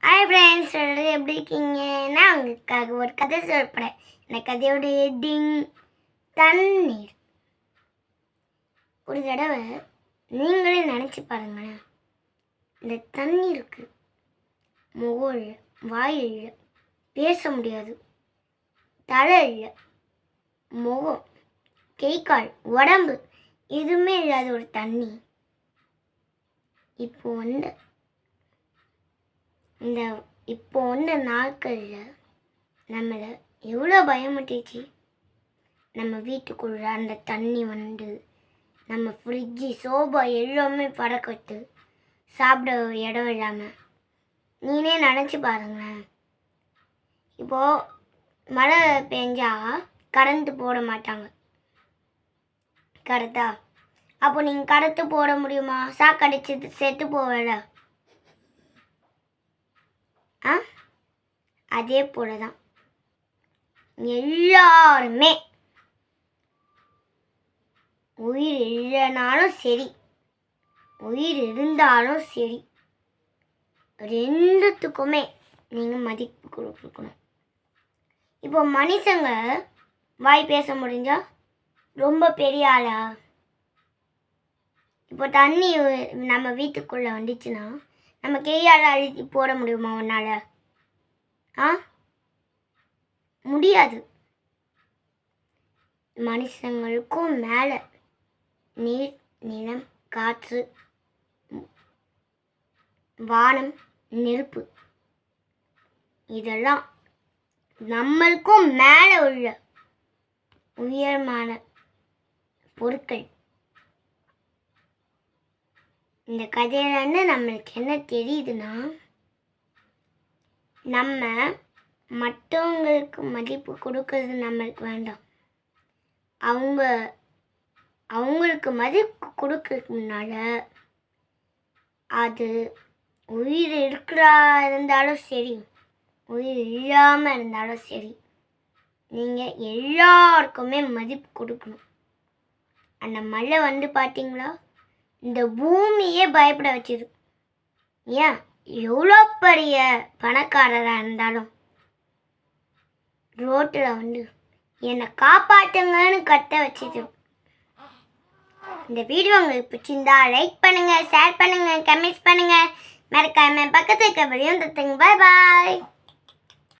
Hi friends, எல்லாரும் எப்படி இருக்கீங்க? நான் உங்களுக்காக ஒரு கதை சொல்லப்படுறேன். இந்த கதையோட ஹெட்டிங் தண்ணீர். ஒரு தடவை நீங்களே நினச்சி பாருங்களேன். இந்த தண்ணீருக்கு முகம் இல்லை, வாய் இல்லை, பேச முடியாது, தலை இல்லை, முகம், கை கால், உடம்பு எதுவுமே இல்லாத ஒரு தண்ணி இப்போ வந்த நாட்களில் நம்மளை எவ்வளோ பயமுட்டிச்சு. நம்ம வீட்டுக்குள்ள அந்த தண்ணி நம்ம ஃப்ரிட்ஜு, சோபா எல்லாமே பறக்கட்டு, சாப்பிட இடம் இல்லாமல். நீனே நினச்சி பாருங்களேன். இப்போது மழை பெஞ்சா கரண்ட்டு போட மாட்டாங்க, கரெக்டா? அப்போ நீங்கள் கரண்ட்டு போட முடியுமா? சாக்கடிச்சு செத்து போகல. அதே போல தான் எல்லாருமே உயிர் இல்லைனாலும் சரி, உயிர் இருந்தாலும் சரி, ரெண்டுத்துக்குமே நீங்கள் மதிப்பு கொடுக்கணும். இப்போ மனுஷங்க வாய் பேச முடிஞ்சா ரொம்ப பெரிய ஆளா? இப்போ தண்ணி நம்ம வீட்டுக்குள்ளே வந்துச்சுன்னா நம்ம கையால் அழுத்தி போட முடியுமா உன்னால்? முடியாது. மனுஷங்களுக்கும் மேலே நீர், நிலம், காற்று, வானம், நெருப்பு, இதெல்லாம் நம்மளுக்கும் மேலே உள்ள உயரமான பொருட்கள். இந்த கதையிலேருந்து நம்மளுக்கு என்ன தெரியுதுன்னா, நம்ம மற்றவங்களுக்கு மதிப்பு கொடுக்கறது நம்மளுக்கு வேண்டாம். அவங்களுக்கு மதிப்பு கொடுக்கறதுக்கு முன்னால் அது உயிர் இருந்தாலும் சரி, உயிர் இல்லாமல் இருந்தாலும் சரி, நீங்கள் எல்லாருக்குமே மதிப்பு கொடுக்கணும். அந்த மழை பார்த்தீங்களா, இந்த பூமியே பயப்பட வச்சுது. ஏன்? எவ்வளோ பெரிய பணக்காரராக இருந்தாலும் ரோட்டில் என்னை காப்பாற்றுங்கன்னு கத்த வச்சுது. இந்த வீடியோ உங்களுக்கு பிடிச்சிருந்தா லைக் பண்ணுங்கள், ஷேர் பண்ணுங்கள், கமெண்ட்ஸ் பண்ணுங்கள், மறக்காம பக்கத்துக்கு வீடியோ தட்டுங்க. பாய் பாய்.